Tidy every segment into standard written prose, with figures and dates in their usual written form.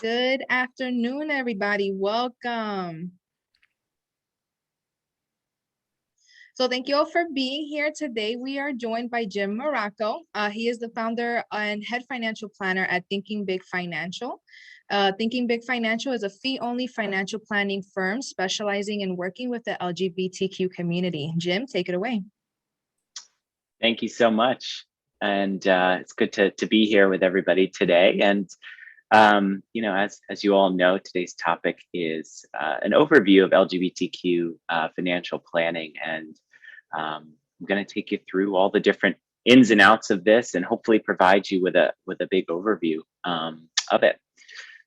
Good afternoon, everybody. Welcome. So thank you all for being here today. We are joined by Jim Morocco. He is the founder and head financial planner at Thinking Big Financial. Thinking Big Financial is a fee-only financial planning firm specializing in working with the LGBTQ community. Jim, take it away. Thank you so much. And it's good to be here with everybody today. And as you all know, today's topic is an overview of LGBTQ financial planning, and I'm going to take you through all the different ins and outs of this, and hopefully provide you with a big overview of it.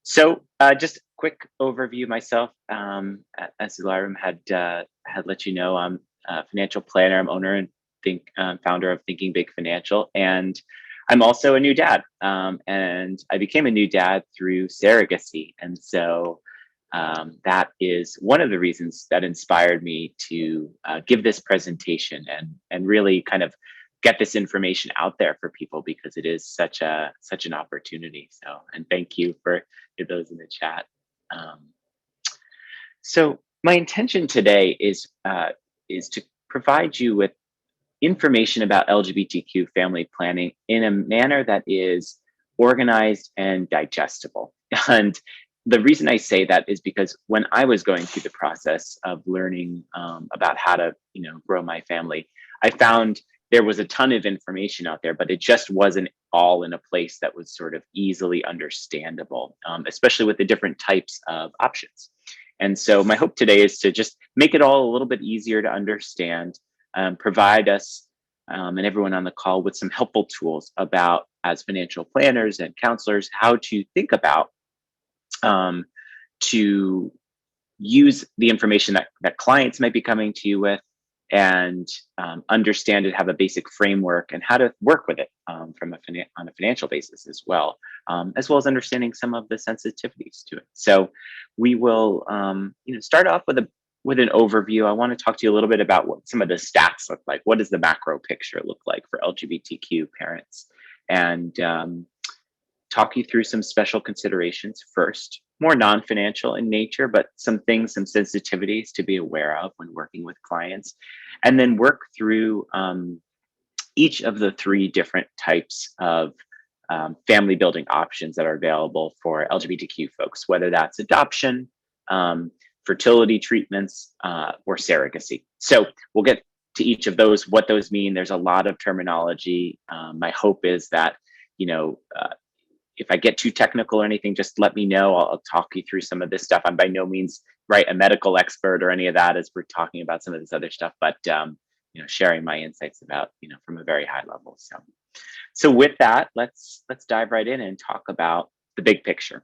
So, just a quick overview myself. As Ilarim had let you know, I'm a financial planner. I'm owner and founder of Thinking Big Financial, and I'm also a new dad, and I became a new dad through surrogacy. And so that is one of the reasons that inspired me to give this presentation and really kind of get this information out there for people, because it is such an opportunity. So, and thank you for those in the chat. So my intention today is to provide you with information about LGBTQ family planning in a manner that is organized and digestible. And the reason I say that is because when I was going through the process of learning about how to, grow my family, I found there was a ton of information out there, but it just wasn't all in a place that was sort of easily understandable, especially with the different types of options. And so my hope today is to just make it all a little bit easier to understand, provide us and everyone on the call with some helpful tools about, as financial planners and counselors, how to think about to use the information that clients might be coming to you with, and understand it, have a basic framework, and how to work with it on a financial basis as well as understanding some of the sensitivities to it. So we will start off with an overview. I want to talk to you a little bit about what some of the stats look like. What does the macro picture look like for LGBTQ parents? And talk you through some special considerations first, more non-financial in nature, but some sensitivities to be aware of when working with clients, and then work through each of the three different types of family building options that are available for LGBTQ folks, whether that's adoption, fertility treatments, or surrogacy. So we'll get to each of those, what those mean. There's a lot of terminology. My hope is that, if I get too technical or anything, just let me know. I'll talk you through some of this stuff. I'm by no means a medical expert or any of that as we're talking about some of this other stuff, but sharing my insights about, from a very high level. So with that, let's dive right in and talk about the big picture.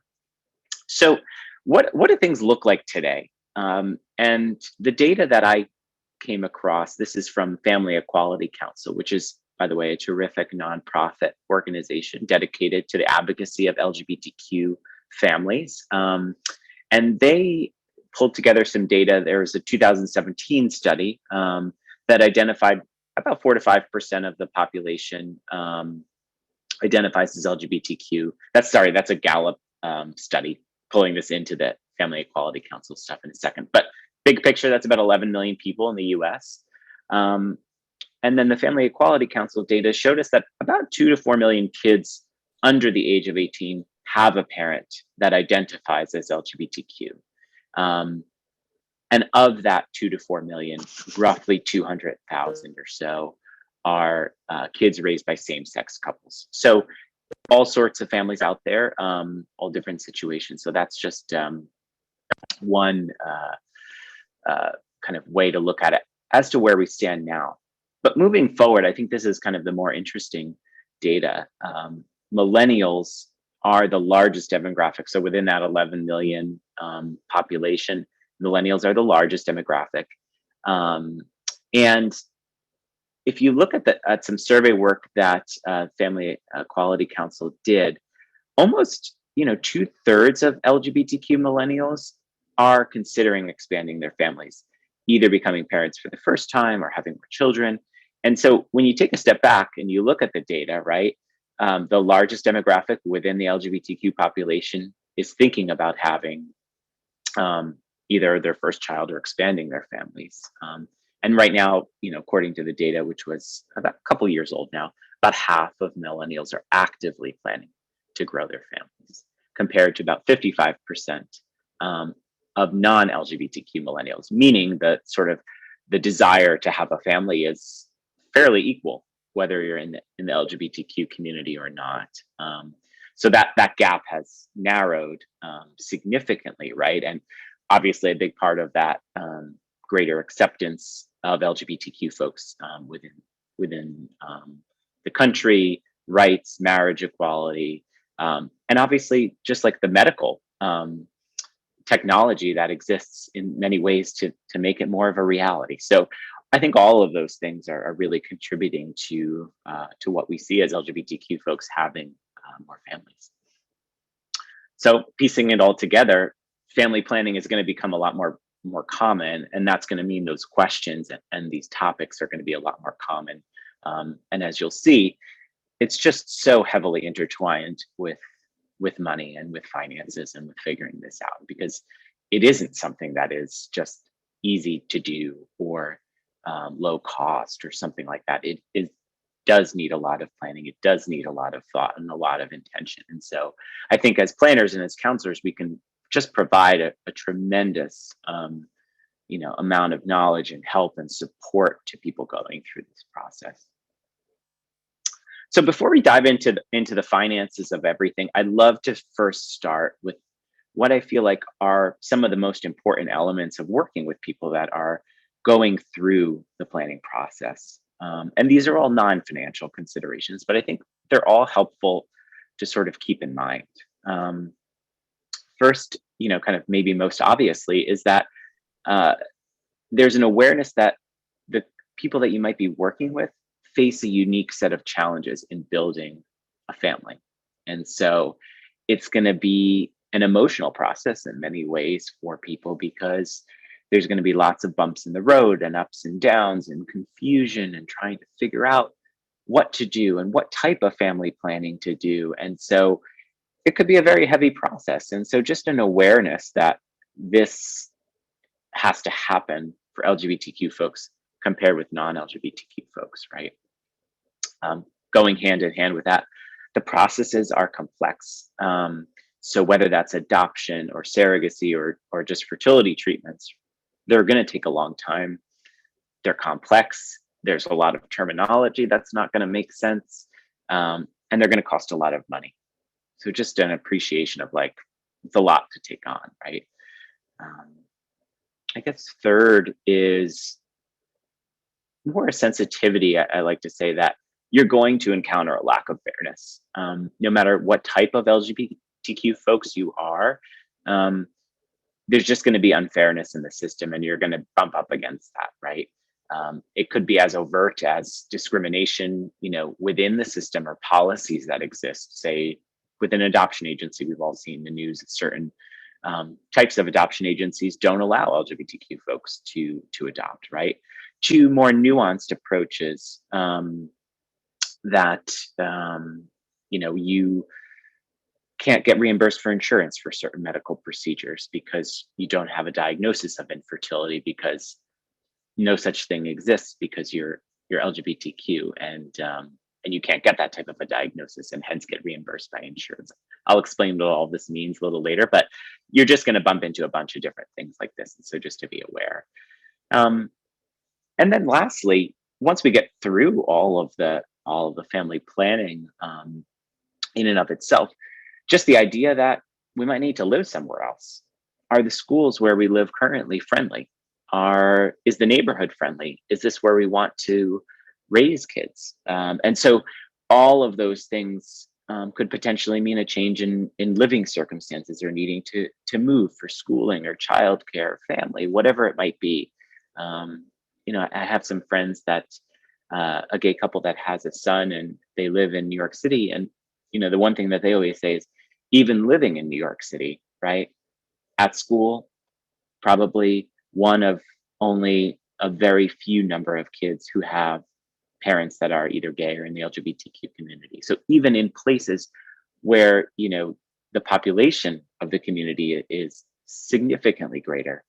So what do things look like today? And the data that I came across, this is from Family Equality Council, which is, by the way, a terrific nonprofit organization dedicated to the advocacy of LGBTQ families. And they pulled together some data. There was a 2017 study that identified about 4 to 5% of the population identifies as LGBTQ. That's a Gallup study, pulling this into the Family Equality Council stuff in a second. But big picture, that's about 11 million people in the US. And then the Family Equality Council data showed us that about 2 to 4 million kids under the age of 18 have a parent that identifies as LGBTQ. And of that 2 to 4 million, roughly 200,000 or so are kids raised by same-sex couples. So all sorts of families out there, all different situations. So that's just one kind of way to look at it as to where we stand now. But moving forward, I think this is kind of the more interesting data. Millennials are the largest demographic. So within that 11 million population, millennials are the largest demographic. And if you look at some survey work that Family Equality Council did, almost 2/3 of LGBTQ millennials are considering expanding their families, either becoming parents for the first time or having more children. And so when you take a step back and you look at the data, right, the largest demographic within the LGBTQ population is thinking about having either their first child or expanding their families. And right now, according to the data, which was about a couple years old now, about half of millennials are actively planning to grow their families, compared to about 55% of non-LGBTQ millennials, meaning that sort of the desire to have a family is fairly equal, whether you're in the LGBTQ community or not. So that gap has narrowed significantly, right? And obviously, a big part of that greater acceptance of LGBTQ folks within the country, rights, marriage equality, and obviously just like the medical technology that exists in many ways to make it more of a reality. So I think all of those things are really contributing to what we see as LGBTQ folks having more families. So piecing it all together, family planning is going to become a lot more common, and that's going to mean those questions and these topics are going to be a lot more common. And as you'll see, it's just so heavily intertwined with money and with finances and with figuring this out, because it isn't something that is just easy to do or low cost or something like that. It does need a lot of planning. It does need a lot of thought and a lot of intention. And so I think as planners and as counselors, we can just provide a tremendous amount of knowledge and help and support to people going through this process. So before we dive into the finances of everything, I'd love to first start with what I feel like are some of the most important elements of working with people that are going through the planning process. And these are all non-financial considerations, but I think they're all helpful to sort of keep in mind. First, kind of maybe most obviously, is that there's an awareness that the people that you might be working with face a unique set of challenges in building a family. And so it's going to be an emotional process in many ways for people, because there's going to be lots of bumps in the road and ups and downs and confusion and trying to figure out what to do and what type of family planning to do. And so it could be a very heavy process. And so just an awareness that this has to happen for LGBTQ folks compared with non-LGBTQ folks, right? Going hand in hand with that, the processes are complex. So whether that's adoption or surrogacy or just fertility treatments, they're going to take a long time. They're complex. There's a lot of terminology that's not going to make sense. And they're going to cost a lot of money. So just an appreciation of like, it's a lot to take on, right? I guess third is more a sensitivity. I like to say that you're going to encounter a lack of fairness. No matter what type of LGBTQ folks you are, there's just going to be unfairness in the system, and you're going to bump up against that, right? It could be as overt as discrimination, within the system or policies that exist. Say, with an adoption agency, we've all seen the news that certain types of adoption agencies don't allow LGBTQ folks to adopt, right? To more nuanced approaches that you can't get reimbursed for insurance for certain medical procedures because you don't have a diagnosis of infertility, because no such thing exists because you're LGBTQ, and you can't get that type of a diagnosis and hence get reimbursed by insurance. I'll explain what all this means a little later, but you're just going to bump into a bunch of different things like this. And so just to be aware. And then lastly, once we get through all of the family planning in and of itself, just the idea that we might need to live somewhere else. Are the schools where we live currently friendly? Is the neighborhood friendly? Is this where we want to raise kids? And so all of those things could potentially mean a change in living circumstances, or needing to move for schooling or childcare, family, whatever it might be. I have some friends that a gay couple that has a son, and they live in New York City. And, the one thing that they always say is, even living in New York City, right, at school, probably one of only a very few number of kids who have parents that are either gay or in the LGBTQ community. So even in places where, the population of the community is significantly greater,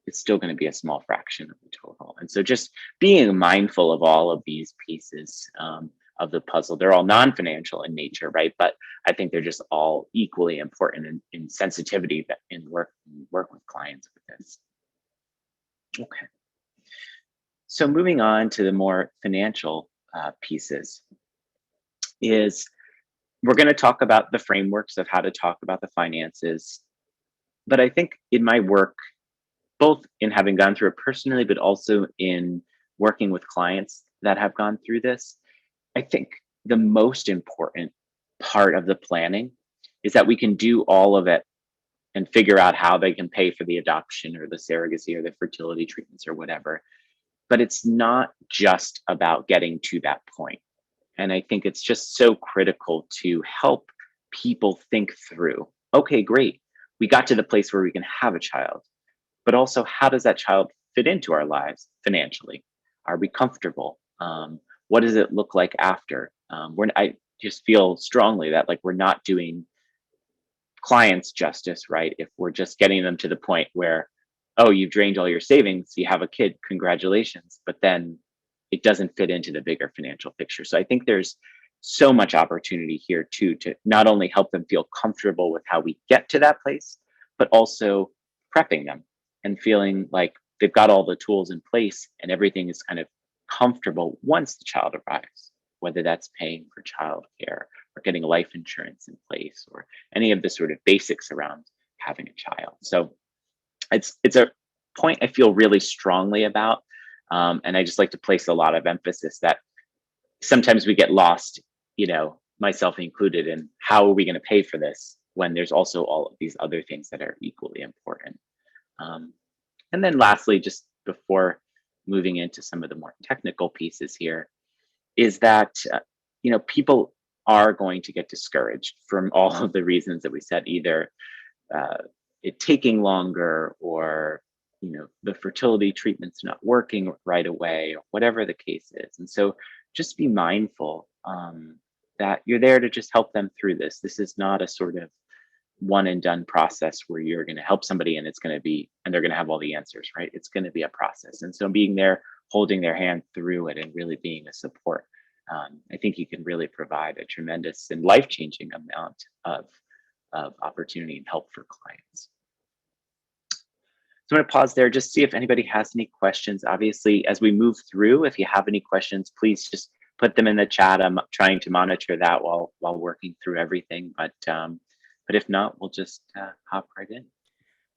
it's still going to be a small fraction of the total. And so just being mindful of all of these pieces of the puzzle, they're all non-financial in nature, right? But I think they're just all equally important in sensitivity that in work with clients with this. Okay. So moving on to the more financial pieces is we're going to talk about the frameworks of how to talk about the finances. But I think in my work, both in having gone through it personally, but also in working with clients that have gone through this, I think the most important part of the planning is that we can do all of it and figure out how they can pay for the adoption or the surrogacy or the fertility treatments or whatever. But it's not just about getting to that point. And I think it's just so critical to help people think through, okay, great, we got to the place where we can have a child, but also how does that child fit into our lives financially? Are we comfortable? What does it look like after? I just feel strongly that like we're not doing clients justice, right? If we're just getting them to the point where, oh, you've drained all your savings, you have a kid, congratulations, but then it doesn't fit into the bigger financial picture. So I think there's so much opportunity here too, to not only help them feel comfortable with how we get to that place, but also prepping them and feeling like they've got all the tools in place and everything is kind of comfortable once the child arrives, whether that's paying for childcare or getting life insurance in place or any of the sort of basics around having a child. So it's a point I feel really strongly about. And I just like to place a lot of emphasis that sometimes we get lost, myself included, in how are we going to pay for this when there's also all of these other things that are equally important. And then lastly, just before moving into some of the more technical pieces here, is that, people are going to get discouraged from all of the reasons that we said, either it taking longer or the fertility treatment's not working right away or whatever the case is. And so just be mindful that you're there to just help them through this. This is not a sort of one and done process where you're going to help somebody and they're going to have all the answers, right? It's going to be a process. And so being there, holding their hand through it and really being a support, I think you can really provide a tremendous and life-changing amount of opportunity and help for clients. So I'm going to pause there, just see if anybody has any questions. Obviously, as we move through, if you have any questions, please just put them in the chat. I'm trying to monitor that while working through everything. But if not, we'll just hop right in.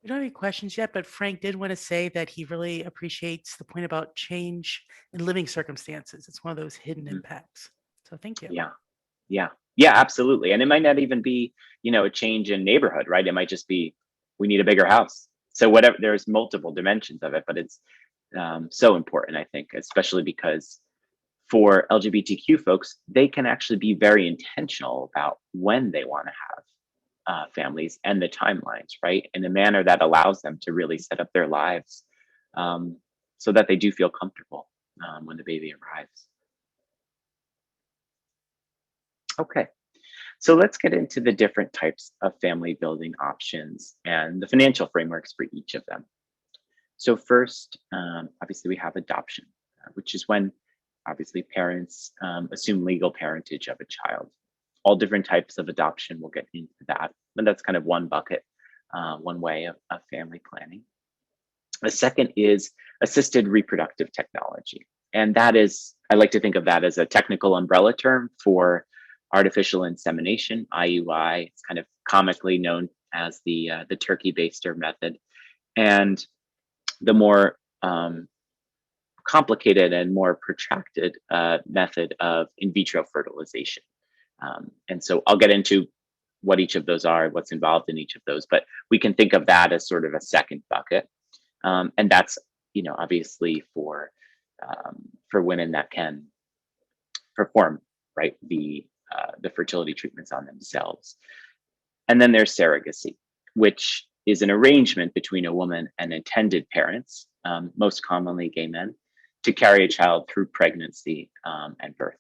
We don't have any questions yet, but Frank did want to say that he really appreciates the point about change in living circumstances. It's one of those hidden impacts. So thank you. Yeah, absolutely. And it might not even be, a change in neighborhood, right? It might just be, we need a bigger house. So whatever, there's multiple dimensions of it, but it's so important, I think, especially because for LGBTQ folks, they can actually be very intentional about when they want to have families and the timelines, right? In a manner that allows them to really set up their lives so that they do feel comfortable when the baby arrives. Okay, so let's get into the different types of family building options and the financial frameworks for each of them. So first, obviously we have adoption, which is when obviously parents assume legal parentage of a child. All different types of adoption, we'll get into that, but that's kind of one bucket, one way of family planning. The second is assisted reproductive technology. And that is, I like to think of that as a technical umbrella term for artificial insemination, IUI. It's kind of comically known as the turkey baster method. And the more complicated and more protracted method of in vitro fertilization. And so I'll get into what each of those are, what's involved in each of those, but we can think of that as sort of a second bucket. And that's, obviously for women that can perform, right, the fertility treatments on themselves. And then there's surrogacy, which is an arrangement between a woman and intended parents, most commonly gay men, to carry a child through pregnancy and birth.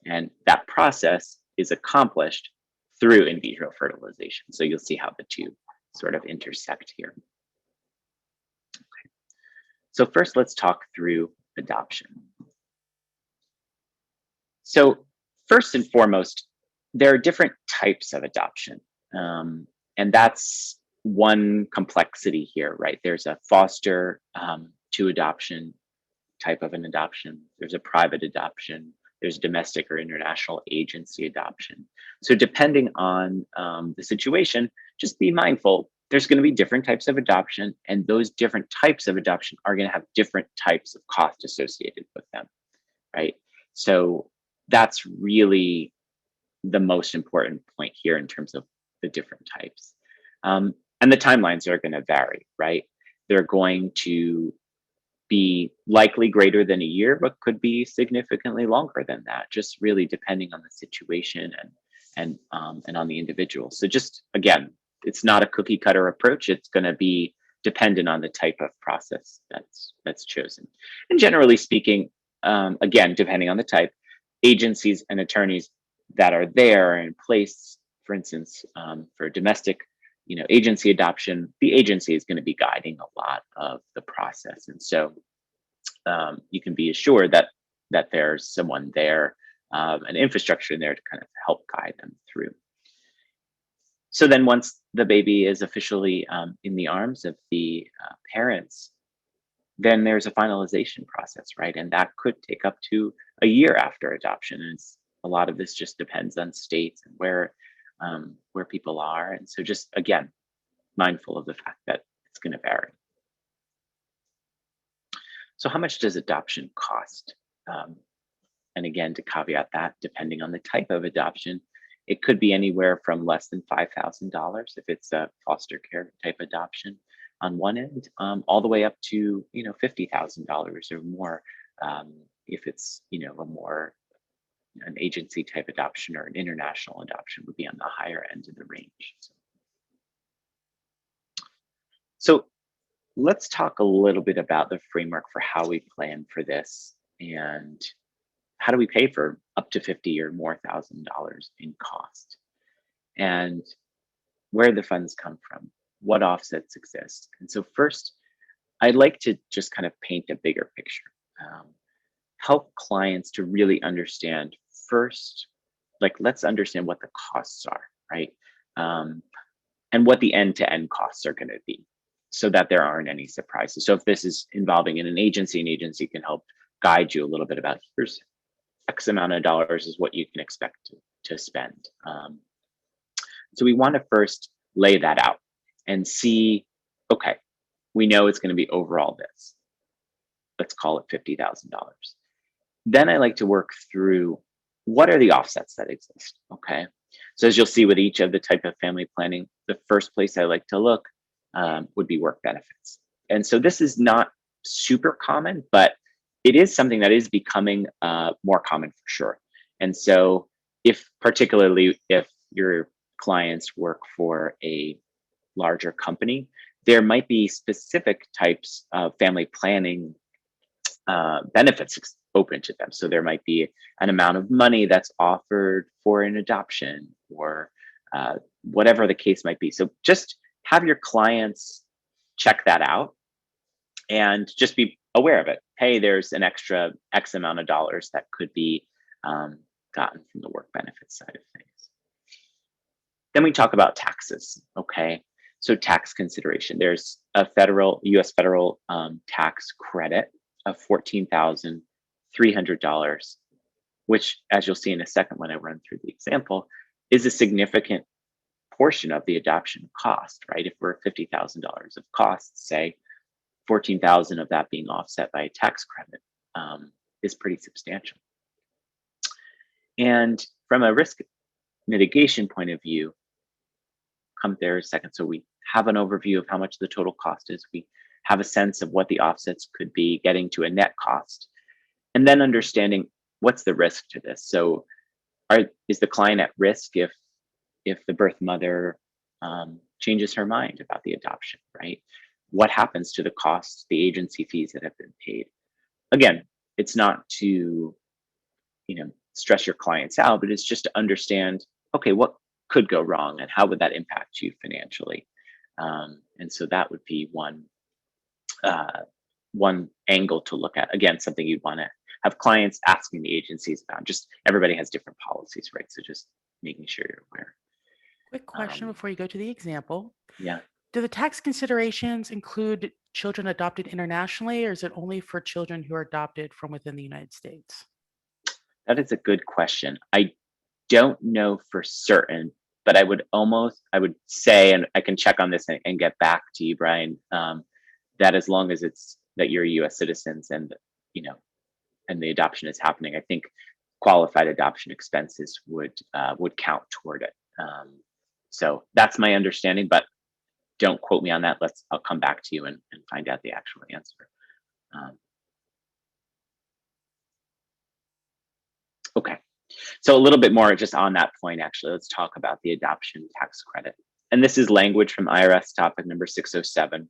And that process is accomplished through in vitro fertilization. So you'll see how the two sort of intersect here. So first, let's talk through adoption. So first and foremost, there are different types of adoption. And that's one complexity here, right? There's a foster to adoption type of an adoption. There's a private adoption. There's domestic or international agency adoption. So depending on the situation, just be mindful, there's going to be different types of adoption, and those different types of adoption are going to have different types of cost associated with them, right? So that's really the most important point here in terms of the different types. And the timelines are going to vary, right? They're going to be likely greater than a year, but could be significantly longer than that, just really depending on the situation and on the individual. So just again, it's not a cookie cutter approach. It's going to be dependent on the type of process that's chosen. And generally speaking, again, depending on the type, agencies and attorneys that are there in place, for instance, for domestic, agency adoption, the agency is going to be guiding a lot of the process, and so you can be assured that there's someone there, an infrastructure in there to kind of help guide them through. So then, once the baby is officially in the arms of the parents, then there's a finalization process, right? And that could take up to a year after adoption. And a lot of this just depends on states and where people are. And so just, again, mindful of the fact that it's going to vary. So how much does adoption cost? And again, to caveat that, depending on the type of adoption, it could be anywhere from less than $5,000 if it's a foster care type adoption on one end, all the way up to $50,000 or more if it's a more an agency type adoption or an international adoption would be on the higher end of the range. So let's talk a little bit about the framework for how we plan for this and how do we pay for up to $50,000 or more in cost, and where the funds come from, what offsets exist. And so first, I'd like to just kind of paint a bigger picture, help clients to really understand first, let's understand what the costs are, right? And what the end-to-end costs are going to be so that there aren't any surprises. So if this is involving an agency can help guide you a little bit about here's X amount of dollars is what you can expect to spend. So we want to first lay that out and see, okay, we know it's going to be overall this. Let's call it $50,000. Then I like to work through what are the offsets that exist, okay? So as you'll see with each of the type of family planning, the first place I like to look would be work benefits. And so this is not super common, but it is something that is becoming more common for sure. And so particularly if your clients work for a larger company, there might be specific types of family planning benefits open to them. So there might be an amount of money that's offered for an adoption or whatever the case might be. So just have your clients check that out and just be aware of it. Hey, there's an extra X amount of dollars that could be gotten from the work benefits side of things. Then we talk about taxes, okay? So tax consideration. There's a US federal tax credit of $14,300, which, as you'll see in a second when I run through the example, is a significant portion of the adoption cost, right? If we're $50,000 of costs, say, 14,000 of that being offset by a tax credit is pretty substantial. And from a risk mitigation point of view, come there a second. So we have an overview of how much the total cost is. We have a sense of what the offsets could be, getting to a net cost, and then understanding what's the risk to this. So is the client at risk if the birth mother changes her mind about the adoption, right? What happens to the costs, the agency fees that have been paid? Again, it's not to stress your clients out, but it's just to understand, okay, what could go wrong, and how would that impact you financially? And so that would be uh, one angle to look at. Again, something you'd want to have clients asking the agencies about. Just everybody has different policies, right? So just making sure you're aware. Quick question before you go to the example. Yeah. Do the tax considerations include children adopted internationally, or is it only for children who are adopted from within the United States? That is a good question. I don't know for certain, but I would say, and I can check on this and get back to you, Brian, that as long as it's that you're US citizens and, you know, and the adoption is happening, I think qualified adoption expenses would count toward it. So that's my understanding, but don't quote me on that. I'll come back to you and find out the actual answer. Okay. So a little bit more just on that point, actually, let's talk about the adoption tax credit. And this is language from IRS topic number 607.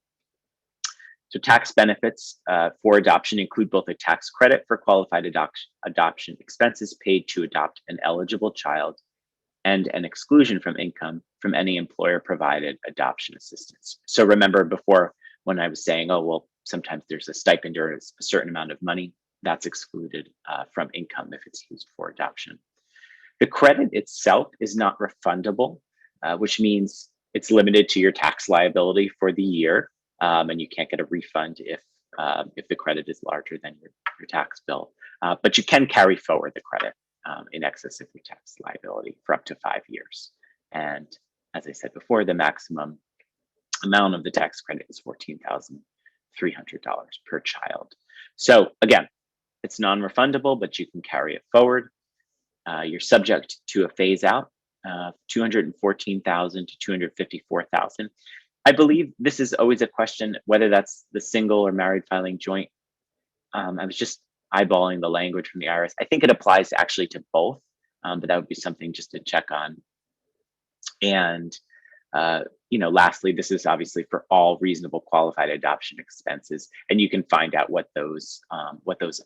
So tax benefits for adoption include both a tax credit for qualified adoption expenses paid to adopt an eligible child and an exclusion from income from any employer provided adoption assistance. So remember before when I was saying, oh, well, sometimes there's a stipend or a certain amount of money that's excluded from income if it's used for adoption. The credit itself is not refundable, which means it's limited to your tax liability for the year, and you can't get a refund if the credit is larger than your tax bill. But you can carry forward the credit in excess of your tax liability for up to 5 years. And as I said before, the maximum amount of the tax credit is $14,300 per child. So again, it's non-refundable, but you can carry it forward. You're subject to a phase out, 214,000 to 254,000. I believe this is always a question, whether that's the single or married filing joint. I was just eyeballing the language from the IRS. I think it applies actually to both, but that would be something just to check on. And lastly, this is obviously for all reasonable qualified adoption expenses, and you can find out what those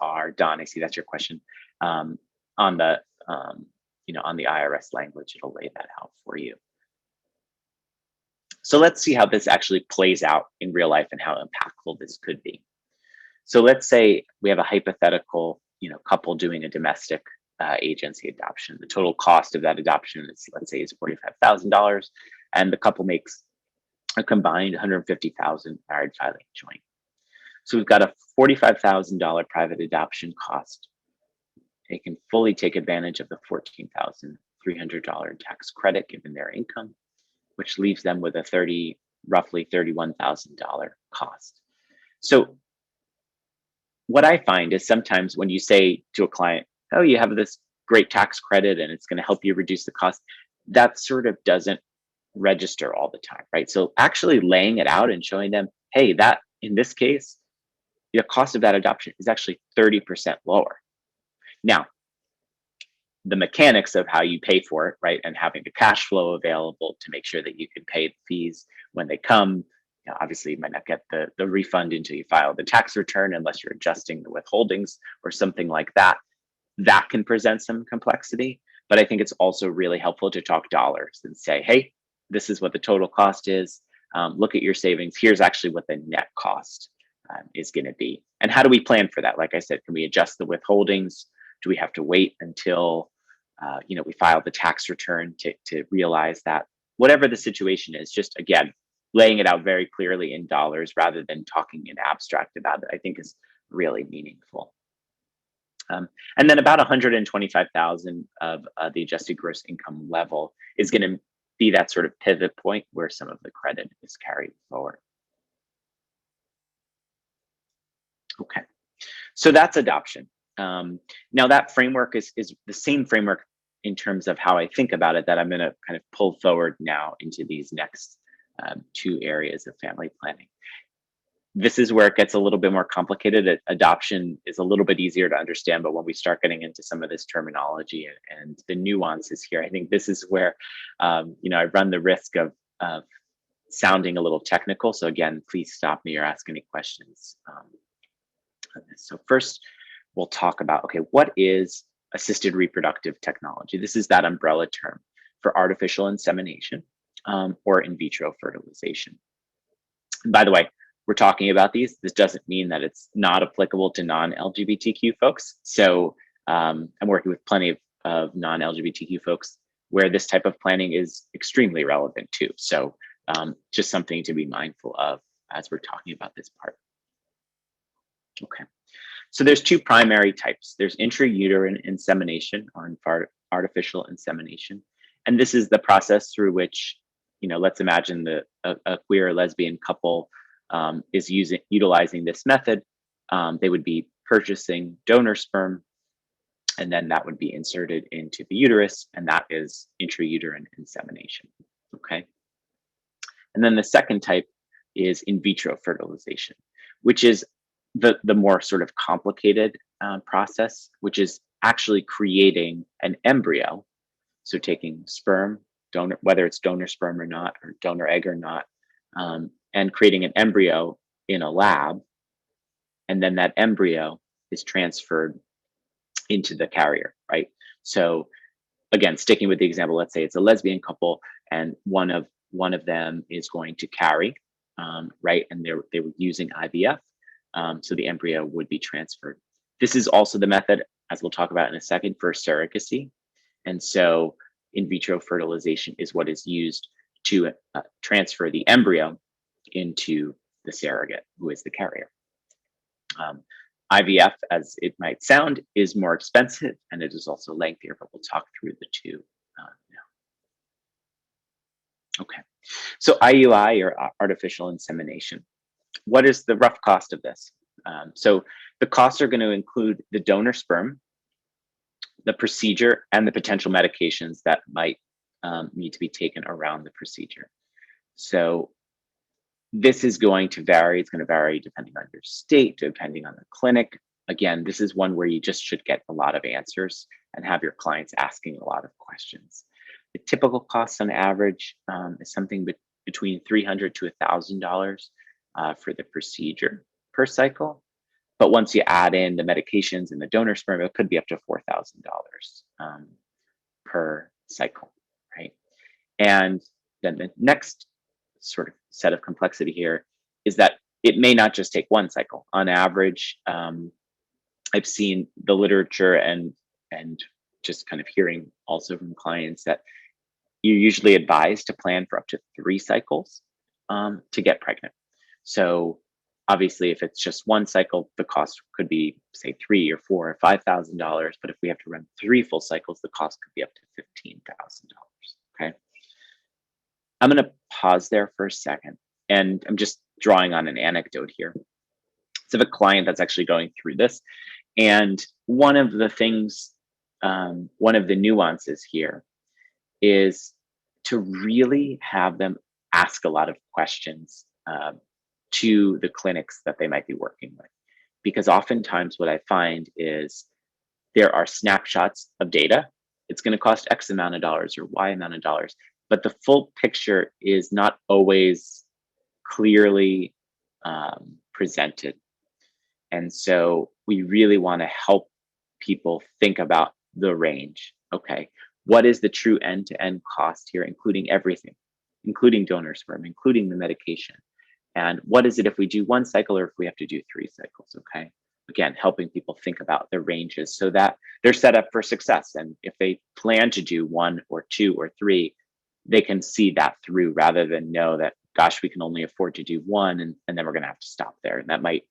are. Don, I see that's your question. On the IRS language, it'll lay that out for you. So let's see how this actually plays out in real life and how impactful this could be. So let's say we have a hypothetical, couple doing a domestic agency adoption. The total cost of that adoption is, let's say, is $45,000, and the couple makes a combined $150,000 married filing joint. So we've got a $45,000 private adoption cost. They can fully take advantage of the $14,300 tax credit given their income, which leaves them with a roughly $31,000 cost. So what I find is sometimes when you say to a client, oh, you have this great tax credit and it's going to help you reduce the cost, that sort of doesn't register all the time, right? So actually laying it out and showing them, hey, that in this case, the cost of that adoption is actually 30% lower. Now, the mechanics of how you pay for it, right, and having the cash flow available to make sure that you can pay the fees when they come. Obviously, you might not get the refund until you file the tax return unless you're adjusting the withholdings or something like that. That can present some complexity, but I think it's also really helpful to talk dollars and say, hey, this is what the total cost is. Look at your savings. Here's actually what the net cost is going to be. And how do we plan for that? Like I said, can we adjust the withholdings? Do we have to wait until we file the tax return to realize that? Whatever the situation is, just again, laying it out very clearly in dollars rather than talking in abstract about it, I think is really meaningful. And then about 125,000 of the adjusted gross income level is going to be that sort of pivot point where some of the credit is carried forward. Okay, so that's adoption. Now that framework is the same framework in terms of how I think about it that I'm going to kind of pull forward now into these next two areas of family planning. This is where it gets a little bit more complicated. Adoption is a little bit easier to understand, but when we start getting into some of this terminology and the nuances here, I think this is where I run the risk of sounding a little technical. So again, please stop me or ask any questions on this. So first, we'll talk about, okay, what is assisted reproductive technology? This is that umbrella term. for artificial insemination or in vitro fertilization. And by the way, we're talking about these. This doesn't mean that it's not applicable to non-LGBTQ folks. So I'm working with plenty of non-LGBTQ folks where this type of planning is extremely relevant too. So just something to be mindful of as we're talking about this part. Okay, so there's two primary types. There's intrauterine insemination or artificial insemination. And this is the process through which, let's imagine a queer or lesbian couple is utilizing this method. They would be purchasing donor sperm, and then that would be inserted into the uterus, and that is intrauterine insemination. Okay. And then the second type is in vitro fertilization, which is the more sort of complicated process, which is actually creating an embryo. So taking sperm, donor, whether it's donor sperm or not, or donor egg or not, and creating an embryo in a lab. And then that embryo is transferred into the carrier, right? So again, sticking with the example, let's say it's a lesbian couple and one of them is going to carry, right? And they were using IVF. So the embryo would be transferred. This is also the method, as we'll talk about in a second, for surrogacy. And so in vitro fertilization is what is used to transfer the embryo into the surrogate, who is the carrier. IVF, as it might sound, is more expensive and it is also lengthier, but we'll talk through the two now. Okay, so IUI or artificial insemination. What is the rough cost of this? So the costs are going to include the donor sperm, the procedure, and the potential medications that might need to be taken around the procedure. So this is going to vary. It's going to vary depending on your state, depending on the clinic. Again, this is one where you just should get a lot of answers and have your clients asking a lot of questions. The typical cost on average is something between $300 to $1,000 for the procedure per cycle. But once you add in the medications and the donor sperm, it could be up to $4,000 per cycle, right? And then the next sort of set of complexity here is that it may not just take one cycle. On average, I've seen the literature and just kind of hearing also from clients that you're usually advised to plan for up to 3 cycles to get pregnant. So obviously, if it's just one cycle, the cost could be, say, $3,000 or $4,000 or $5,000. But if we have to run 3 full cycles, the cost could be up to $15,000. Okay. I'm going to pause there for a second, and I'm just drawing on an anecdote here. So I have a client that's actually going through this, and one of the things, one of the nuances here is to really have them ask a lot of questions to the clinics that they might be working with. Because oftentimes what I find is there are snapshots of data. It's going to cost X amount of dollars or Y amount of dollars, but the full picture is not always clearly presented. And so we really want to help people think about the range. Okay, what is the true end-to-end cost here, including everything, including donor sperm, including the medication? And what is it if we do 1 cycle or if we have to do 3 cycles? Okay, again, helping people think about the ranges so that they're set up for success. And if they plan to do 1 or 2 or 3, they can see that through rather than know that, gosh, we can only afford to do 1 and then we're going to have to stop there. And that might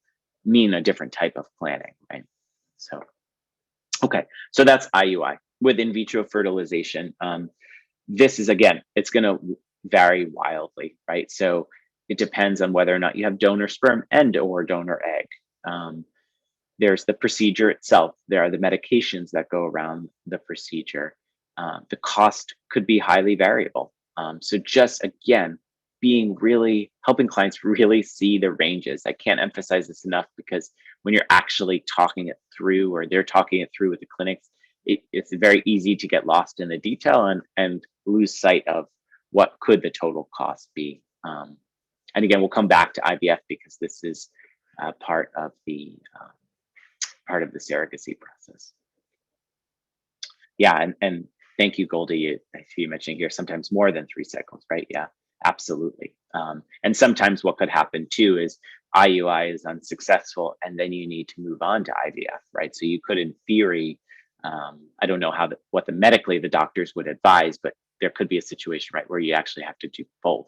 mean a different type of planning, right? So, okay, so that's IUI. With in vitro fertilization, this is, again, it's going to vary wildly, right? So it depends on whether or not you have donor sperm and or donor egg. There's the procedure itself. There are the medications that go around the procedure. The cost could be highly variable. So just, again, helping clients really see the ranges. I can't emphasize this enough because when you're actually talking it through or they're talking it through with the clinics, it's very easy to get lost in the detail and lose sight of what could the total cost be. And again, we'll come back to IVF because this is part of the surrogacy process. Yeah, and thank you, Goldie. I see you mentioning here sometimes more than 3 cycles, right? Yeah, absolutely. And sometimes what could happen too is IUI is unsuccessful, and then you need to move on to IVF, right? So you could, in theory, I don't know what the medically the doctors would advise, but there could be a situation, right, where you actually have to do both.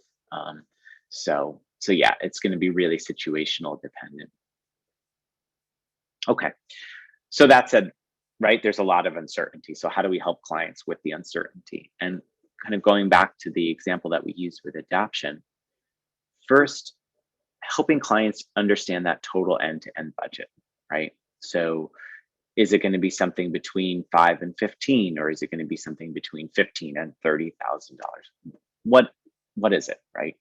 So yeah, it's going to be really situational dependent. Okay, so that said, right, there's a lot of uncertainty. So how do we help clients with the uncertainty? And kind of going back to the example that we used with adoption, first, helping clients understand that total end-to-end budget, right? So is it going to be something between 5 and 15, or is it going to be something between 15 and $30,000? What is it, right?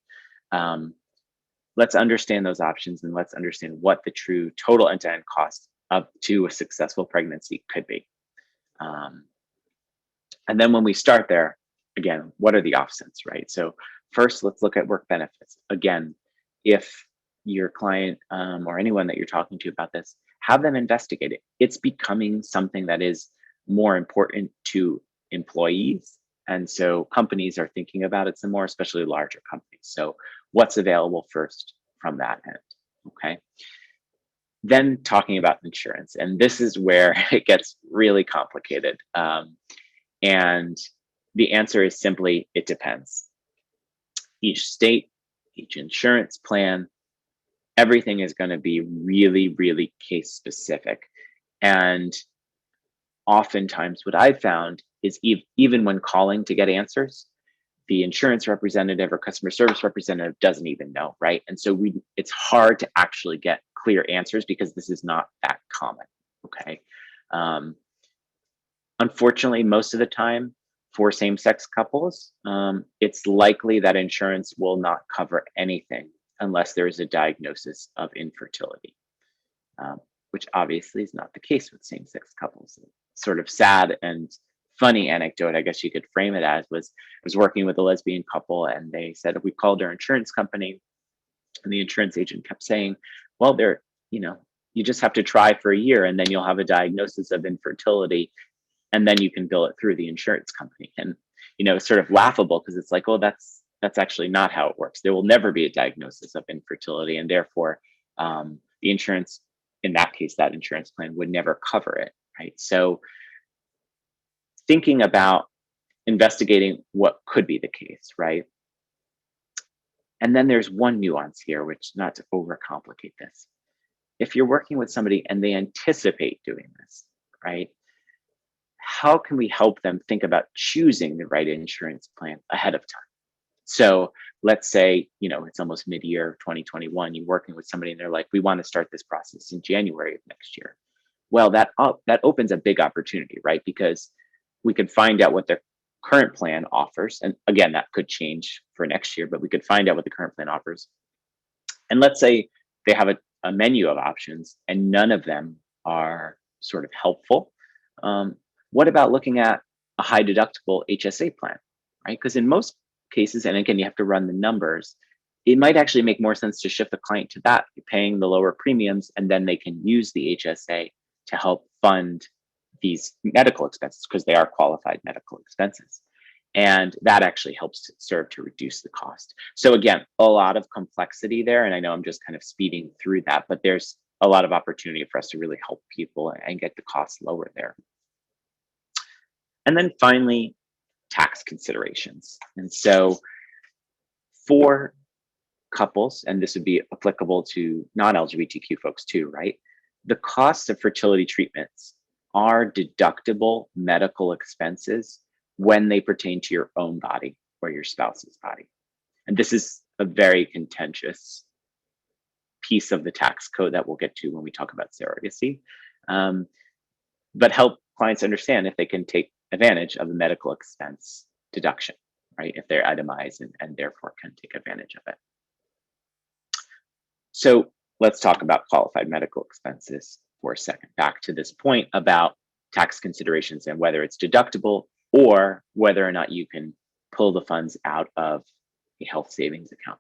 Let's understand those options, and let's understand what the true total end-to-end cost up to a successful pregnancy could be. And then when we start there, again, what are the offsets, right? So first, let's look at work benefits. Again, if your client or anyone that you're talking to about this, have them investigate it. It's becoming something that is more important to employees. And so companies are thinking about it some more, especially larger companies. So what's available first from that end, okay? Then talking about insurance, and this is where it gets really complicated. And the answer is simply, it depends. Each state, each insurance plan, everything is going to be really, really case specific. And oftentimes what I've found is even when calling to get answers, the insurance representative or customer service representative doesn't even know, right? And so it's hard to actually get clear answers because this is not that common, okay? Unfortunately, most of the time for same-sex couples, it's likely that insurance will not cover anything unless there is a diagnosis of infertility, which obviously is not the case with same-sex couples. Sort of sad and funny anecdote, I guess you could frame it as, was I was working with a lesbian couple, and they said we called our insurance company, and the insurance agent kept saying, well, you just have to try for a year, and then you'll have a diagnosis of infertility, and then you can bill it through the insurance company. And it's sort of laughable because it's like, oh, that's actually not how it works. There will never be a diagnosis of infertility, and therefore the insurance, in that case, that insurance plan would never cover it, right? So thinking about investigating what could be the case, right? And then there's one nuance here, which, not to overcomplicate this, if you're working with somebody and they anticipate doing this, right? How can we help them think about choosing the right insurance plan ahead of time? So let's say, it's almost mid-year 2021, you're working with somebody and they're like, we want to start this process in January of next year. Well, that opens a big opportunity, right? Because we could find out what the current plan offers. And again, that could change for next year, but we could find out what the current plan offers. And let's say they have a menu of options and none of them are sort of helpful. What about looking at a high deductible HSA plan, right? Because in most cases, and again, you have to run the numbers, it might actually make more sense to shift the client to that. You're paying the lower premiums, and then they can use the HSA to help fund these medical expenses because they are qualified medical expenses. And that actually helps to serve to reduce the cost. So again, a lot of complexity there. And I know I'm just kind of speeding through that, but there's a lot of opportunity for us to really help people and get the costs lower there. And then finally, tax considerations. And so for couples, and this would be applicable to non-LGBTQ folks too, right? The costs of fertility treatments are deductible medical expenses when they pertain to your own body or your spouse's body. And this is a very contentious piece of the tax code that we'll get to when we talk about surrogacy. But help clients understand if they can take advantage of the medical expense deduction, right? If they're itemized and therefore can take advantage of it. So let's talk about qualified medical expenses for a second. Back to this point about tax considerations and whether it's deductible or whether or not you can pull the funds out of a health savings account.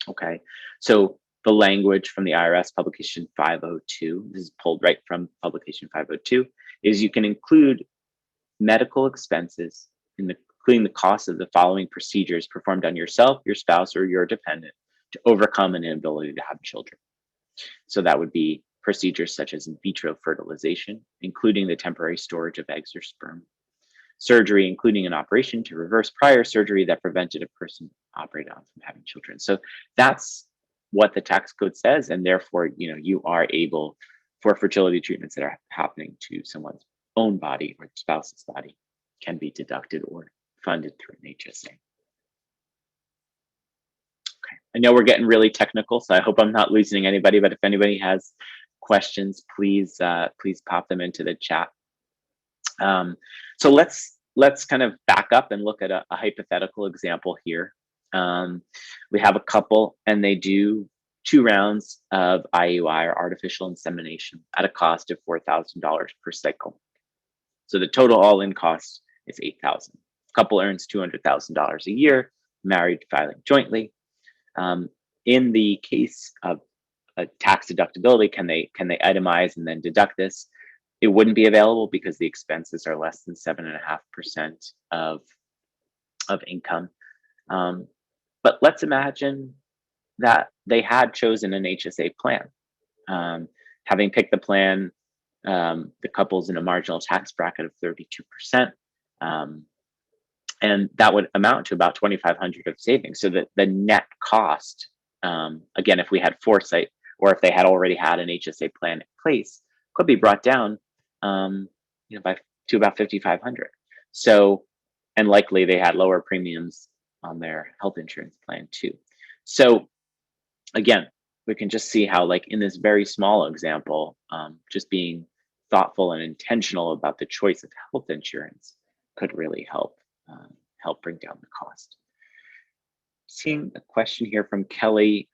Okay, so the language from the IRS publication 502, this is pulled right from publication 502, is you can include medical expenses, including the cost of the following procedures performed on yourself, your spouse, or your dependent to overcome an inability to have children. So that would be procedures such as in vitro fertilization, including the temporary storage of eggs or sperm, surgery, including an operation to reverse prior surgery that prevented a person operated on from having children. So that's what the tax code says, and therefore, you are able for fertility treatments that are happening to someone's own body or spouse's body can be deducted or funded through an HSA. Okay, I know we're getting really technical, so I hope I'm not losing anybody. But if anybody has questions, please pop them into the chat. So let's kind of back up and look at a hypothetical example here. We have a couple, and they do 2 rounds of IUI, or artificial insemination, at a cost of $4,000 per cycle. So the total all-in cost is $8,000. Couple earns $200,000 a year, married, filing jointly. In the case of a tax deductibility, can they itemize and then deduct this? It wouldn't be available because the expenses are less than 7.5% of income. But let's imagine that they had chosen an HSA plan. Having picked the plan, the couple's in a marginal tax bracket of 32%. And that would amount to about $2,500 of savings. So that the net cost, again, if we had foresight, or if they had already had an HSA plan in place, could be brought down, to about $5,500. So, and likely they had lower premiums on their health insurance plan too. So, again, we can just see how, like in this very small example, just being thoughtful and intentional about the choice of health insurance could really help bring down the cost. Seeing a question here from Kelly,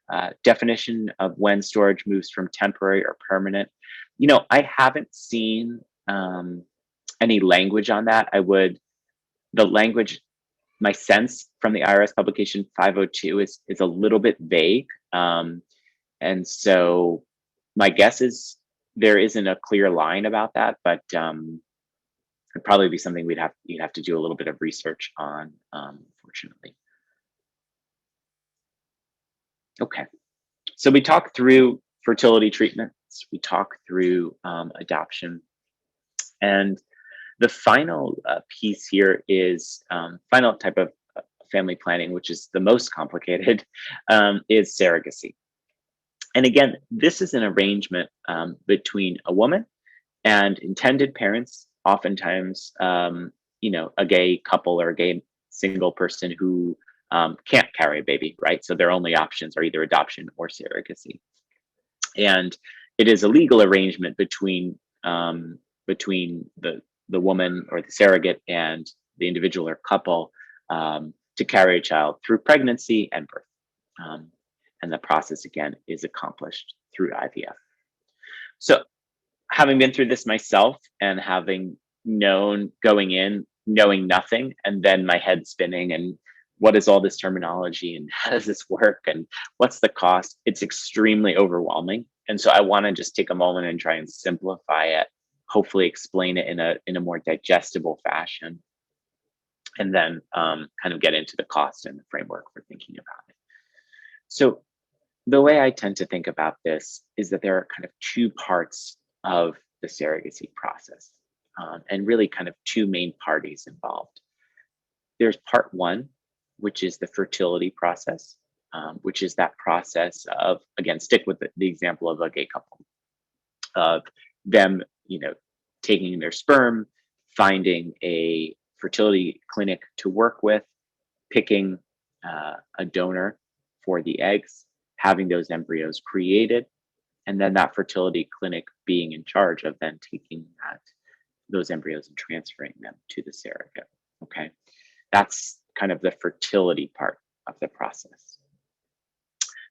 definition of when storage moves from temporary or permanent. I haven't seen any language on that. The language, my sense from the IRS publication 502 is a little bit vague. And so my guess is there isn't a clear line about that, but it'd probably be something you'd have to do a little bit of research on, fortunately. Okay, so we talked through fertility treatments, we talked through adoption, and the final piece here is final type of family planning, which is the most complicated, is surrogacy. And again, this is an arrangement between a woman and intended parents, oftentimes, a gay couple or a gay single person who can't carry a baby, right? So their only options are either adoption or surrogacy. And it is a legal arrangement between the woman or the surrogate and the individual or couple to carry a child through pregnancy and birth. And the process, again, is accomplished through IVF. So having been through this myself and having going in, knowing nothing, and then my head spinning and what is all this terminology and how does this work and what's the cost? It's extremely overwhelming. And so I want to just take a moment and try and simplify it, hopefully explain it in a more digestible fashion, and then kind of get into the cost and the framework for thinking about it. So the way I tend to think about this is that there are kind of 2 parts of the surrogacy process, and really kind of 2 main parties involved. There's part 1, which is the fertility process, which is that process of, again, stick with the example of a gay couple, of them, taking their sperm, finding a fertility clinic to work with, picking a donor for the eggs, having those embryos created, and then that fertility clinic being in charge of then taking those embryos and transferring them to the surrogate. Okay, that's kind of the fertility part of the process.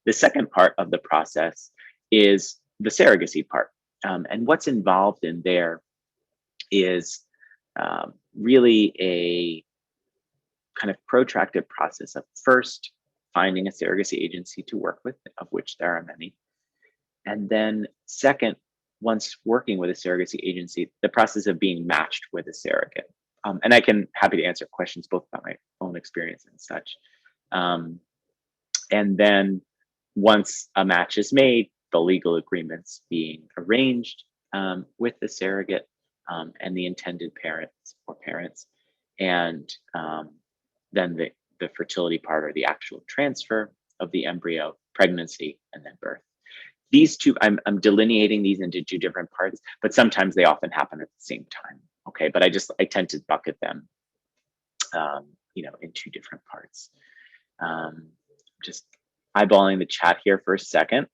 The second part of the process is the surrogacy part. And what's involved in there is really a kind of protracted process of first finding a surrogacy agency to work with, of which there are many. And then second, once working with a surrogacy agency, the process of being matched with a surrogate. And I can happy to answer questions both about my own experience and such. And then once a match is made, the legal agreements being arranged with the surrogate and the intended parents or parents, and then the fertility part, or the actual transfer of the embryo, pregnancy, and then birth. These two, I'm delineating these into two different parts, but sometimes they often happen at the same time. Okay, but I tend to bucket them, in two different parts. Just eyeballing the chat here for a second.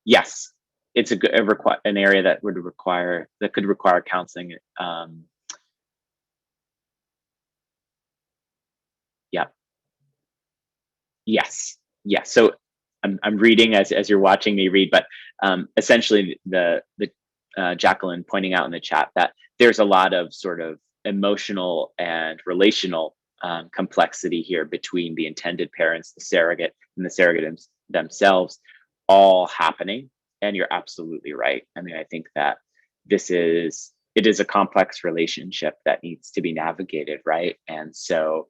Yes, it's an area that could require counseling. Yeah. Yes. Yes. So I'm reading as you're watching me read, but essentially the Jacqueline pointing out in the chat that there's a lot of sort of emotional and relational complexity here between the intended parents, the surrogate, and the surrogate themselves, all happening. And you're absolutely right. I mean, I think that it is a complex relationship that needs to be navigated, right? And so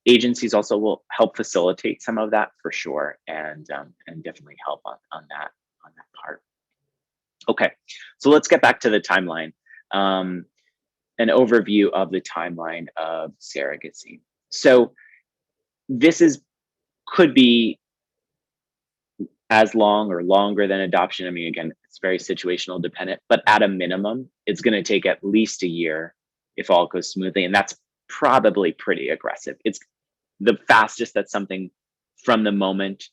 agencies also will help facilitate some of that for sure, and definitely help on that part. Okay, so let's get back to the timeline. An overview of the timeline of surrogacy. So this could be as long or longer than adoption. I mean, again, it's very situational dependent, but at a minimum, it's going to take at least a year if all goes smoothly, and that's probably pretty aggressive. It's the fastest that something from the moment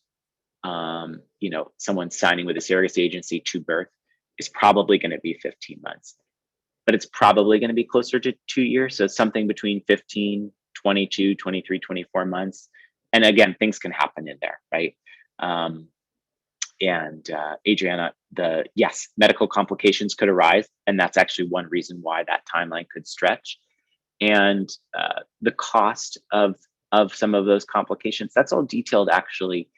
someone signing with a surrogacy agency to birth is probably going to be 15 months, but it's probably going to be closer to 2 years. So something between 15, 22, 23, 24 months. And again, things can happen in there, right? And Adriana, yes, medical complications could arise. And that's actually one reason why that timeline could stretch. And the cost of some of those complications, that's all detailed actually,